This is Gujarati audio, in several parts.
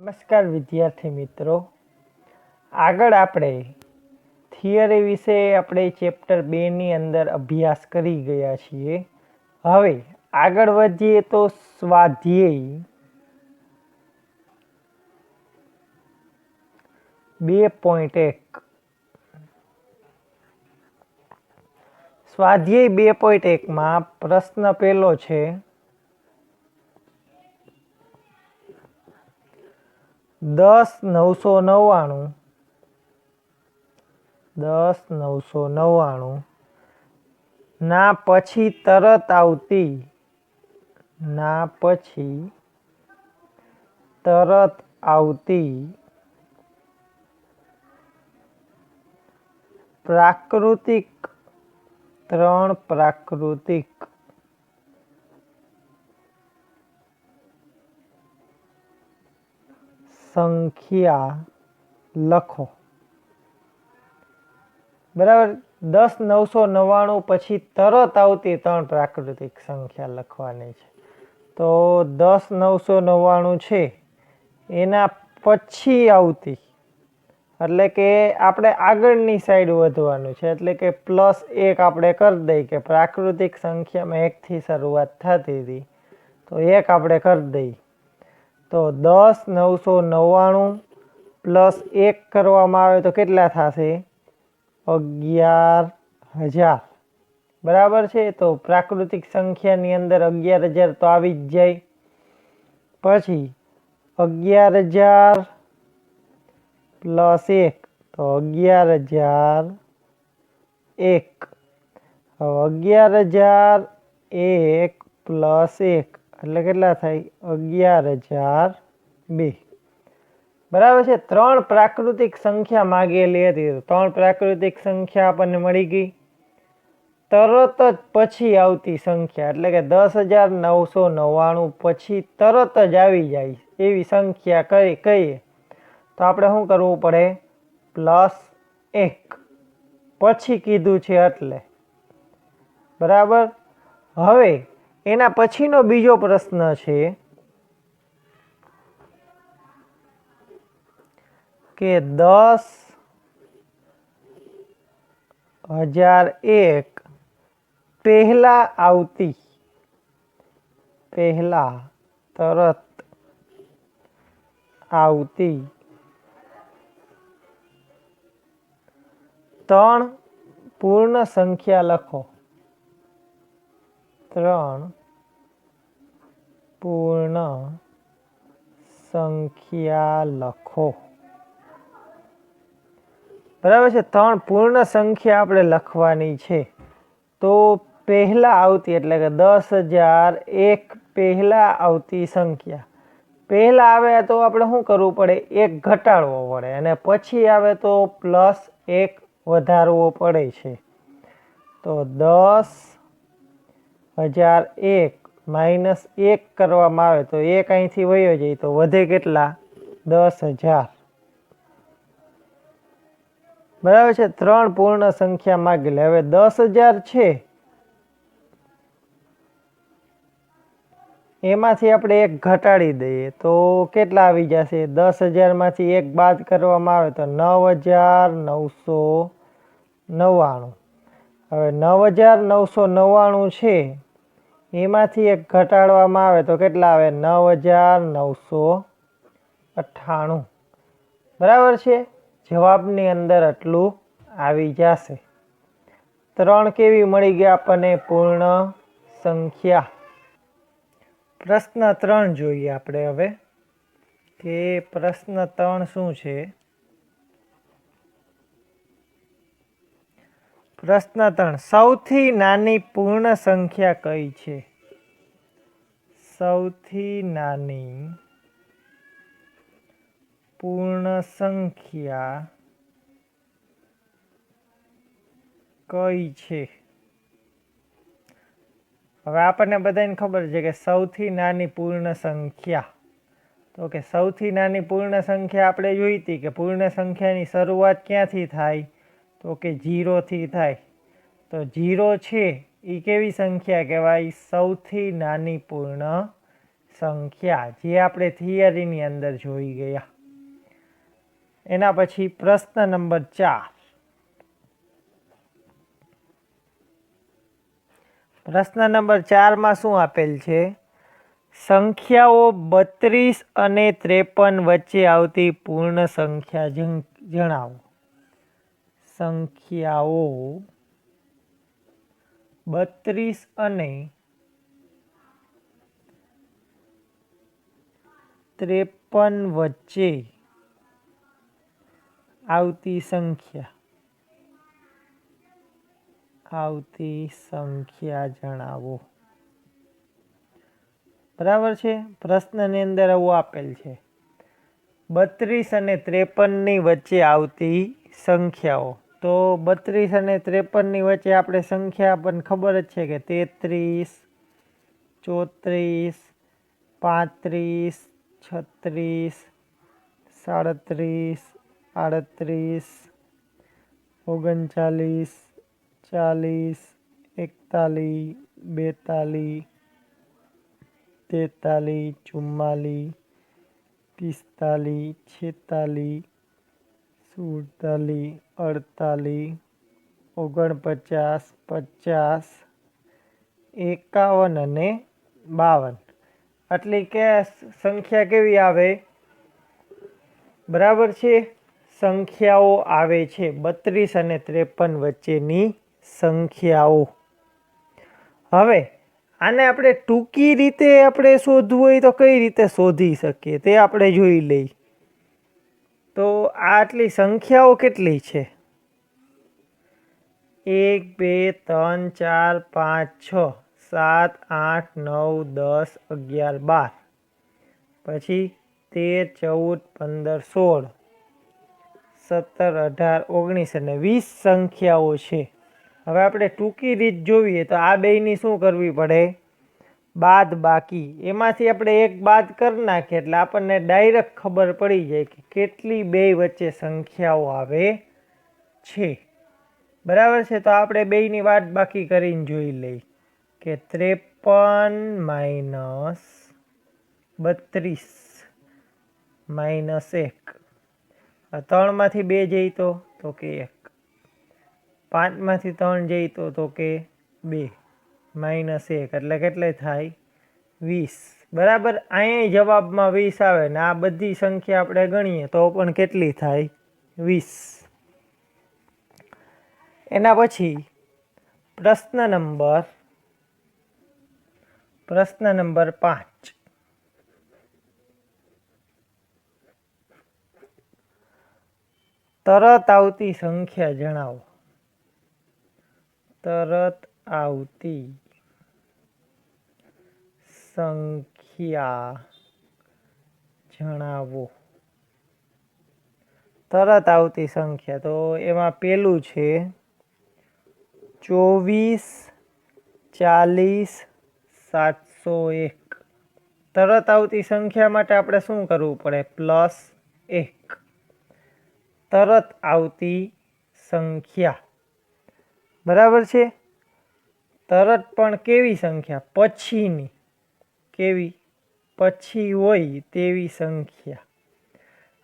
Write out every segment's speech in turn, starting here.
નમસ્કાર વિદ્યાર્થી મિત્રો, આગળ આપણે થિયરી વિશે આપણે ચેપ્ટર 2 ની અંદર અભ્યાસ કરી ગયા છીએ. હવે આગળ વધીએ તો સ્વાધ્યાય 2.1. સ્વાધ્યાય 2.1 માં પ્રશ્ન પહેલો છે, 10,999 ના પછી તરત આવતી ત્રણ પ્રાકૃતિક સંખ્યા લખો. બરાબર, 10,999 પછી તરત આવતી ત્રણ પ્રાકૃતિક સંખ્યા લખવાની છે. તો 10,999 છે એના પછી આવતી, એટલે કે આપણે આગળની સાઈડ વધવાનું છે, એટલે કે +1 આપણે કરી દઈએ કે પ્રાકૃતિક સંખ્યામાં 1 થી શરૂઆત થતી હતી તો 1 આપણે કરી દઈએ. તો 10,999 + 1 કરવામાં આવે તો કેટલા થશે? 11,000. બરાબર છે. તો પ્રાકૃતિક સંખ્યાની અંદર 11,000 તો આવી જ જાય. પછી 11,000 + 1 તો 11,001. હવે 11,001 + 1 એટલે કેટલા થાય? 11,002. બરાબર છે. ત્રણ પ્રાકૃતિક સંખ્યા માંગેલી હતી, ત્રણ પ્રાકૃતિક સંખ્યા આપણને મળી ગઈ. તરત જ પછી આવતી સંખ્યા એટલે કે 10,999 પછી તરત જ આવી જાય એવી સંખ્યા કહીએ તો આપણે શું કરવું પડે? +1 પછી કીધું છે એટલે. બરાબર. હવે એના પછીનો બીજો પ્રશ્ન છે કે 10,001 તરત આવતી ત્રણ પૂર્ણ સંખ્યા લખો. ત્રણ પૂર્ણ સંખ્યા લખો. બરાબર છે. ત્રણ પૂર્ણ સંખ્યા આપણે લખવાની છે. તો પહેલા આવતી એટલે કે 10,001 પહેલા આવતી સંખ્યા પહેલા આવે તો આપણે શું કરવું પડે? 1 ઘટાડવો પડે, અને પછી આવે તો +1 વધારવો પડે છે. તો 10,001 - 1 કરવામાં આવે તો 1 અહીંથી વયો જાય તો વધે કેટલા? 10,000. બરાબર છે. ત્રણ પૂર્ણ સંખ્યા માંગેલી. હવે 10,000 છે એમાંથી આપણે 1 ઘટાડી દઈએ તો કેટલા આવી જશે? 10,000 માંથી 1 બાદ કરવામાં આવે તો 9,999. હવે 9,999 છે એમાંથી 1 ઘટાડવામાં આવે તો કેટલા આવે? 9,998. બરાબર છે. જવાબની અંદર આટલું આવી જશે. ત્રણ કેવી મળી ગયા આપણને? પૂર્ણ સંખ્યા. પ્રશ્ન 3 જોઈએ આપણે હવે કે પ્રશ્ન 3 શું છે? પ્રશ્ન 3, સૌથી નાની પૂર્ણ સંખ્યા કઈ છે? સૌથી નાની પૂર્ણ સંખ્યા કઈ છે? હવે આપણને બધાને ખબર છે કે સૌથી નાની પૂર્ણ સંખ્યા, તો કે સૌથી નાની પૂર્ણ સંખ્યા આપણે જોઈ હતી કે પૂર્ણ સંખ્યાની શરૂઆત ક્યાંથી થાય? તો કે 0 થી થાય. તો 0 છે એ કેવી સંખ્યા કહેવાય? સૌથી નાની પૂર્ણ સંખ્યા, જે આપણે થિયરીની અંદર જોઈ ગયા. એના પછી પ્રશ્ન નંબર 4. પ્રશ્ન નંબર 4માં શું આપેલ છે? સંખ્યાઓ 32 અને 53 વચ્ચે આવતી પૂર્ણ સંખ્યા જણાવો. સંખ્યાઓ 32 અને 53 વચ્ચે આવતી સંખ્યા જણાવો. બરાબર છે. પ્રશ્નની અંદર આવું આપેલ છે, 32 અને 53ની વચ્ચે આવતી સંખ્યાઓ. તો 32 અને 53ની વચ્ચે આપણે સંખ્યા આપણને ખબર જ છે કે 33, 34, 35, 36, 37, 38, 39, 40, 41, 42, 43, 44, 45, 46, 47, 48, 49, 50, 51 અને 52. આટલી કે સંખ્યા કેવી આવે? બરાબર છે. સંખ્યાઓ આવે છે 32 અને 53 વચ્ચેની સંખ્યાઓ. હવે આને આપણે ટૂંકી રીતે આપણે શોધવું હોય તો કઈ રીતે શોધી શકીએ તે આપણે જોઈ લઈ. તો આટલી સંખ્યાઓ કેટલી છે? 1, 2, 3, 4, 5, 6, 7, 8, 9, 10, 11, 12, પછી 13, 14, 15, 16, 17, 18, 19 અને 20 સંખ્યાઓ છે. હવે આપણે ટૂંકી રીત જોઈએ તો આ બેયની શું કરવી પડે? બાદ બાકી. એમાંથી આપણે એક બાદ કરી નાખીએ એટલે આપણને ડાયરેક્ટ ખબર પડી જાય કે કેટલી બેય વચ્ચે સંખ્યાઓ આવે છે. બરાબર છે. તો આપણે બેયની બાદ બાકી કરીને જોઈ લઈ કે 53 - 32 -1. 3માંથી 2 જઈતો તો કે 1, 5માંથી 3 જઈતો તો કે 2, -1 એટલે કેટલે થાય? 20. બરાબર. અહીંયા જવાબમાં 20 આવે ને આ બધી સંખ્યા આપણે ગણીએ તો પણ કેટલી થાય? 20. એના પછી પ્રશ્ન નંબર 5. તરત આવતી સંખ્યા જણાવો. તરત આવતી સંખ્યા જણાવો. તરત આવતી સંખ્યા તો એમાં પેલું છે 24, 40, 701. તરત આવતી સંખ્યા માટે આપણે શું કરવું પડે? +1. તરત આવતી સંખ્યા. બરાબર છે. તરત પણ કેવી સંખ્યા? પછીની. કેવી? પછી હોય તેવી સંખ્યા.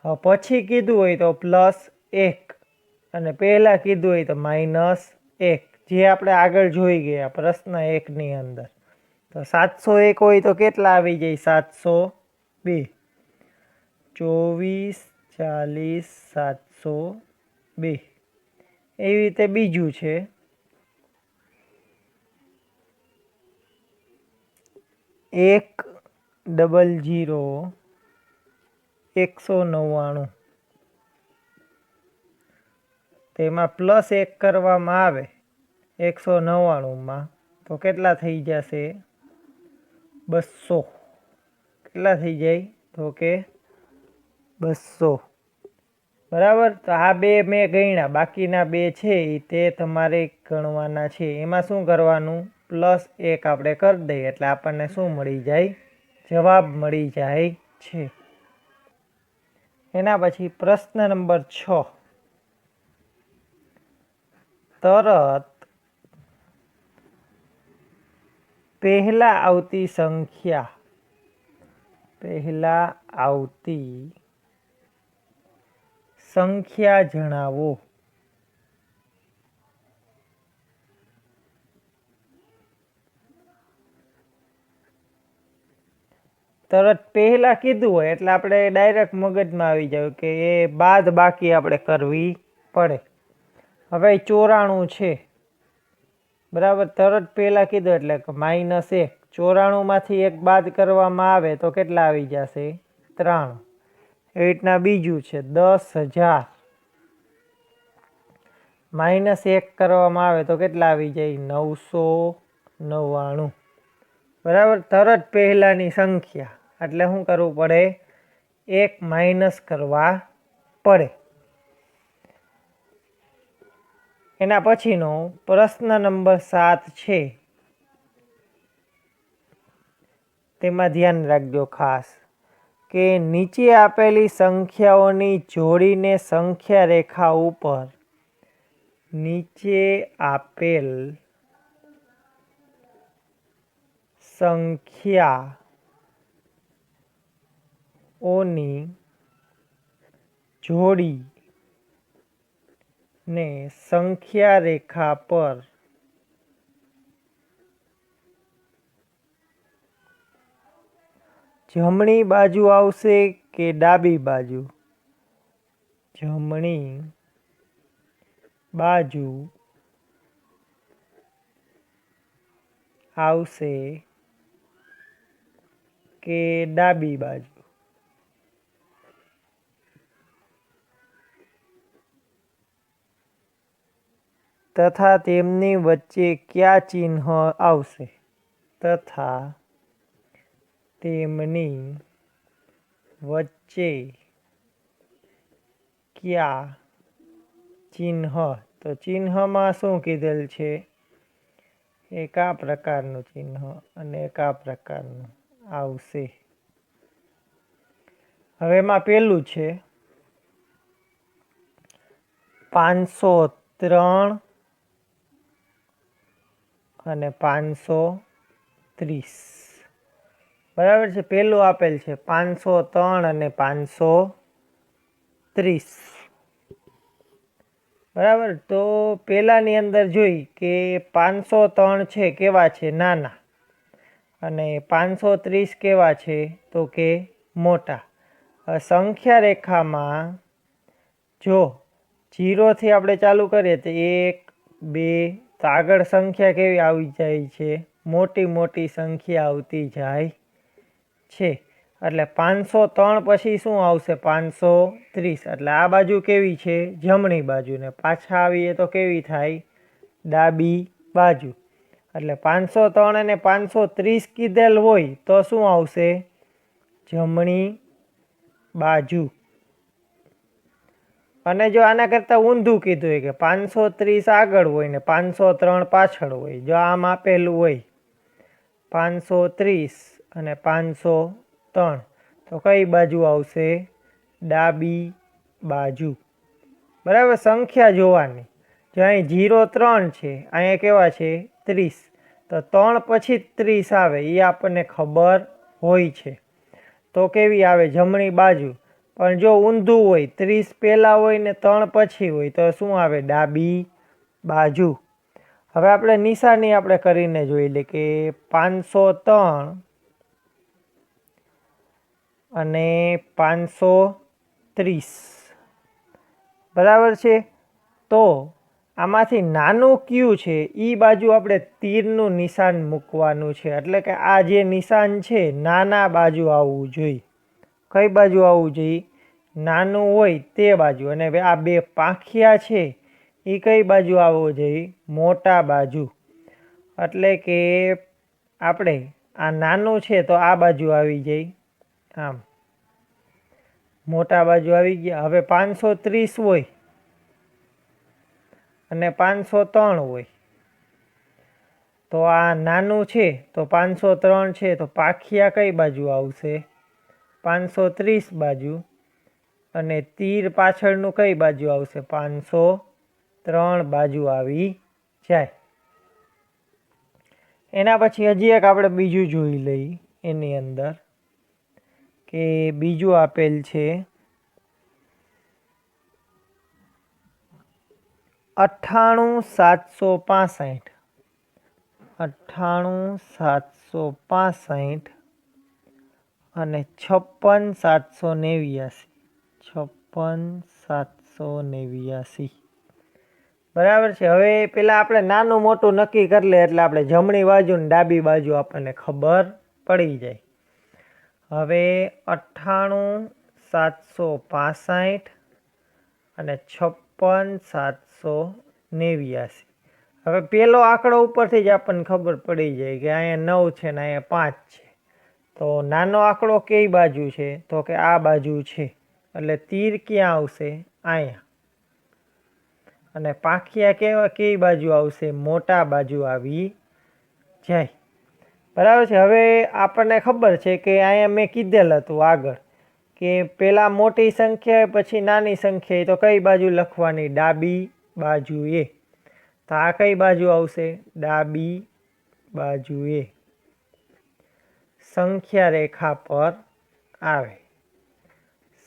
હવે પછી કીધું હોય તો +1 અને પહેલાં કીધું હોય તો -1, જે આપણે આગળ જોઈ ગયા પ્રશ્ન 1ની અંદર. તો 701 હોય તો કેટલા આવી જાય? 702. 24, 40, 702. એવી રીતે બીજું છે 100, 199. તેમાં +1 કરવામાં આવે 199માં તો કેટલા થઈ જશે? 200. કેટલા થઈ જાય? તો કે 200. બરાબર. તો આ બે મેં ગણ્યા, બાકીના બે છે તે તમારે ગણવાના છે. એમાં શું કરવાનું? +1 આપણે કરી દઈએ એટલે આપણને શું મળી જાય? જવાબ મળી જાય છે. એના પછી પ્રશ્ન નંબર 6. તરત પહેલા આવતી સંખ્યા પહેલા આવતી સંખ્યા જણાવો. તરત પહેલા કીધું હોય એટલે આપણે ડાયરેક્ટ મગજમાં આવી જાય કે એ બાદ બાકી આપણે કરવી પડે. હવે 94 છે, બરાબર. તરત પહેલા કીધું એટલે -1. 94માંથી 1 બાદ કરવામાં આવે તો કેટલા આવી જશે? 3. એવી રીતના બીજું છે 10,000, -1 કરવામાં આવે તો કેટલા આવી જાય? 999. બરાબર. તરત પહેલાની સંખ્યા એટલે શું કરવું પડે? 1 માઇનસ કરવા પડે. એના પછીનો પ્રશ્ન નંબર 7 છે, તેમાં ધ્યાન રાખજો ખાસ કે નીચે આપેલી સંખ્યાઓની જોડીને સંખ્યા રેખા ઉપર નીચે આપેલ સંખ્યાઓની જોડી ને સંખ્યા રેખા પર જમણી બાજુ આવશે કે ડાબી બાજુ? જમણી બાજુ આવશે કે ડાબી બાજુ? તથા તેમની વચ્ચે કયા ચિહ્ન આવશે? તથા તેમની વચ્ચે કયા ચિહ્ન? તો ચિહ્નમાં શું કીધેલ છે? એક આ પ્રકારનું ચિહ્ન અને એક આ પ્રકારનું આવશે. હવે એમાં પેલું છે 503 અને 530. બરાબર છે. પેલું આપેલ છે 503 અને 530. બરાબર. તો પેલાની અંદર જોઈ કે 503 છે કેવા છે? નાના. અને 530 કેવા છે? તો કે મોટા. સંખ્યા રેખામાં જો 0થી આપણે ચાલુ કરીએ તો 1, 2, તો આગળ સંખ્યા કેવી આવી જાય છે? મોટી મોટી સંખ્યા આવતી જાય છે. એટલે 503 પછી શું આવશે? 530. એટલે આ બાજુ કેવી છે? જમણી બાજુ. ને પાછા આવીએ તો કેવી થાય? ડાબી બાજુ. એટલે 503 અને 530 કીધેલ હોય તો શું આવશે? જમણી બાજુ. અને જો આના કરતાં ઊંધું કીધું હોય કે 530 આગળ હોય ને 503 પાછળ હોય, જો આમ આપેલું હોય 530 અને 503, તો કઈ બાજુ આવશે? ડાબી બાજુ. બરાબર. સંખ્યા જોવાની. જો અહીં 0, 3 છે, અહીંયા કેવા છે? 30. તો 3 પછી 30 આવે એ આપણને ખબર હોય છે. તો કેવી આવે? જમણી બાજુ. પણ જો ઊંધું હોય, 30 પહેલાં હોય ને 3 પછી હોય તો શું આવે? ડાબી બાજુ. હવે આપણે નિશાની આપણે કરીને જોઈ લે કે 503 અને 530. બરાબર છે. તો આમાંથી નાનું કયું છે એ બાજુ આપણે તીરનું નિશાન મૂકવાનું છે. એટલે કે આ જે નિશાન છે નાના બાજુ આવવું જોઈએ. કઈ બાજુ આવવું જોઈએ? નાનું હોય તે બાજુ. અને આ બે પાંખિયા છે એ કઈ બાજુ આવવો જોઈએ? મોટા બાજુ. એટલે કે આપણે આ નાનું છે તો આ બાજુ આવી જાય, આમ મોટા બાજુ આવી ગયા. હવે 530 હોય અને 503 હોય તો આ નાનું છે તો 503 છે તો પાંખિયા કઈ બાજુ આવશે? 530 બાજુ. અને તીર પાછળનું કઈ બાજુ આવશે? 503 બાજુ આવી જાય. એના પછી હજી એક આપણે બીજું જોઈ લઈએ. એની અંદર કે બીજું આપેલ છે 98,765, 98,765 અને 56,789, 56,789 બરાબર છે। હવે પેલા આપણે નાનું મોટું નક્કી કરી લે એટલે આપણે જમણી બાજુ ને ડાબી બાજુ આપણને ખબર પડી જાય। હવે 98,765 અને 56,789, હવે પેલો આંકડો ઉપરથી જ આપણને ખબર પડી જાય કે અહીંયા 9 છે ને અહીંયા 5 છે, તો નાનો આંકડો કઈ બાજુ છે તો કે આ બાજુ છે, એટલે તીર ક્યાં આવશે? અહીંયા। અને પાંખિયા કઈ બાજુ આવશે? મોટા બાજુ આવી જાય, બરાબર છે। હવે આપણને ખબર છે કે અહીંયા મેં કીધેલ હતું આગળ કે પેલા મોટી સંખ્યા પછી નાની સંખ્યા, તો કઈ બાજુ લખવાની? ડાબી બાજુએ। તો આ કઈ બાજુ આવશે? ડાબી બાજુએ, સંખ્યા રેખા પર આવે,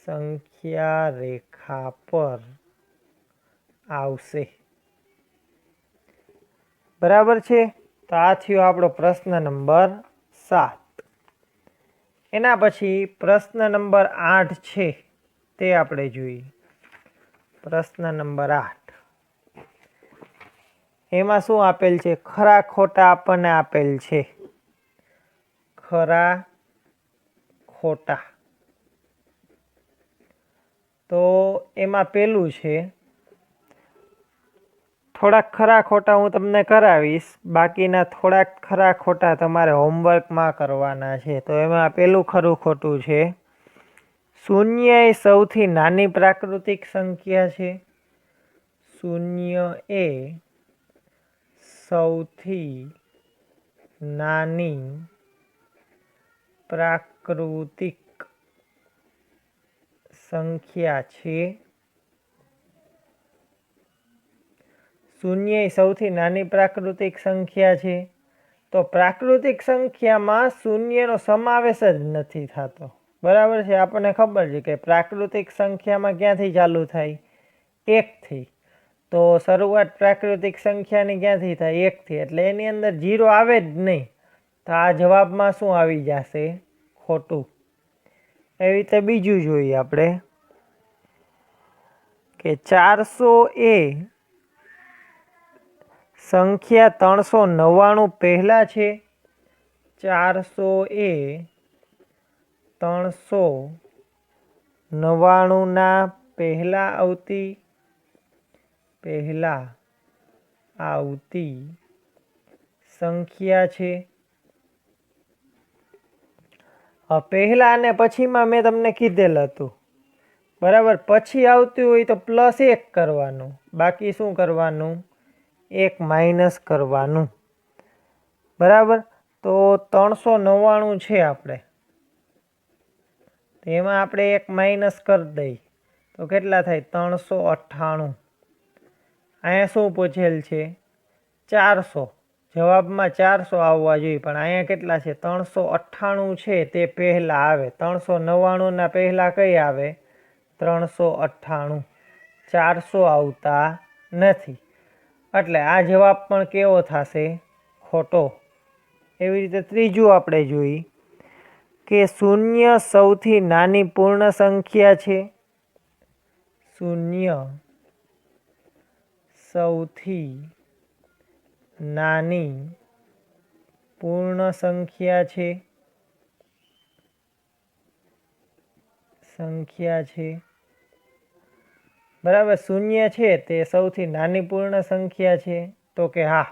સંખ્યા રેખા પર આવશે, બરાબર છે। તો આ થયો આપણો પ્રશ્ન નંબર 7। એના પછી પ્રશ્ન નંબર 8 છે તે આપણે જોઈએ। પ્રશ્ન નંબર 8, એમાં શું આપેલ છે? ખરા ખોટા આપણને આપેલ છે, ખરા ખોટા। તો એમાં પેલું છે, થોડાક ખરા ખોટા હું તમને કરાવીશ, બાકીના થોડાક ખરા ખોટા તમારે હોમવર્કમાં કરવાના છે। તો એમાં પેલું ખરું ખોટું છે, શૂન્ય એ સૌથી નાની પ્રાકૃતિક સંખ્યા છે। શૂન્ય એ સૌથી નાની પ્રાકૃતિક સંખ્યા છે। શૂન્ય એ સૌથી નાની પ્રાકૃતિક સંખ્યા છે, તો પ્રાકૃતિક સંખ્યામાં શૂન્યનો સમાવેશ જ નથી થતો, બરાબર છે। આપણને ખબર છે કે પ્રાકૃતિક સંખ્યામાં ક્યાંથી ચાલુ થાય? 1 થી। તો શરૂઆત પ્રાકૃતિક સંખ્યાની ક્યાંથી થાય? 1 થી, એટલે એની અંદર 0 આવે જ નહીં। તો આ જવાબમાં શું આવી જશે? ખોટું। એવી રીતે બીજું જોઈએ આપણે કે 400 એ સંખ્યા 399 પહેલા છે। 400 એ 399 પહેલા આવતી સંખ્યા છે। પહેલા અને પછીમાં મેં તમને કીધેલ હતું, બરાબર। પછી આવતું હોય તો +1 કરવાનું, બાકી શું કરવાનું? 1 માઇનસ કરવાનું, બરાબર। તો 399 છે આપણે, તો એમાં આપણે 1 માઇનસ કરી દઈએ તો કેટલા થાય? 398। અહીંયા શું પૂછેલ છે? 400, જવાબમાં 400 આવવા જોઈએ, પણ અહીંયા કેટલા છે? 398 છે તે પહેલા આવે। 399 પહેલા કઈ આવે? 398, 400 આવતા નથી, એટલે આ જવાબ પણ કેવો થશે? ખોટો। એવી રીતે ત્રીજું આપણે જોઈએ કે શૂન્ય સૌથી નાની પૂર્ણ સંખ્યા છે। શૂન્ય સૌથી નાની પૂર્ણ સંખ્યા છે, બરાબર। શૂન્ય છે તે સૌથી નાની પૂર્ણ સંખ્યા છે, તો કે હા,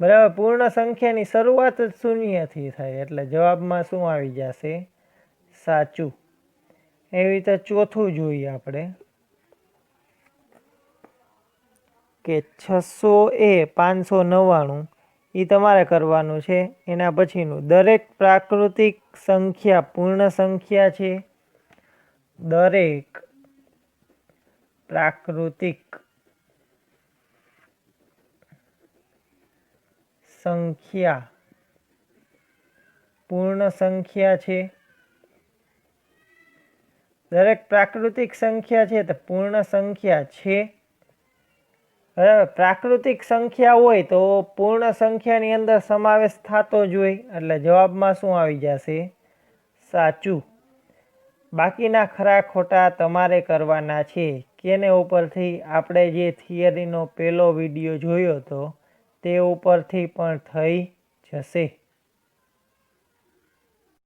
બરાબર। પૂર્ણ સંખ્યાની શરૂઆત જ શૂન્યથી થાય, એટલે જવાબમાં શું આવી જશે? સાચું। એવી રીતે ચોથું જોઈએ આપણે કે 600 એ 599, એ તમારે કરવાનું છે। એના પછીનું, દરેક પ્રાકૃતિક સંખ્યા પૂર્ણ સંખ્યા છે। દરેક પ્રાકૃતિક સંખ્યા પૂર્ણ સંખ્યા છે। દરેક પ્રાકૃતિક સંખ્યા છે તે પૂર્ણ સંખ્યા છે. બરાબર, પ્રાકૃતિક સંખ્યા હોય તો પૂર્ણ સંખ્યાની અંદર સમાવેશ થતો જ હોય, એટલે જવાબમાં શું આવી જશે? સાચું. બાકીના ખરા ખોટા તમારે કરવાના છે. કેને ઉપરથી? આપણે જે થિયરીનો પહેલો વિડીયો જોયો હતો તે ઉપરથી પણ થઈ જશે.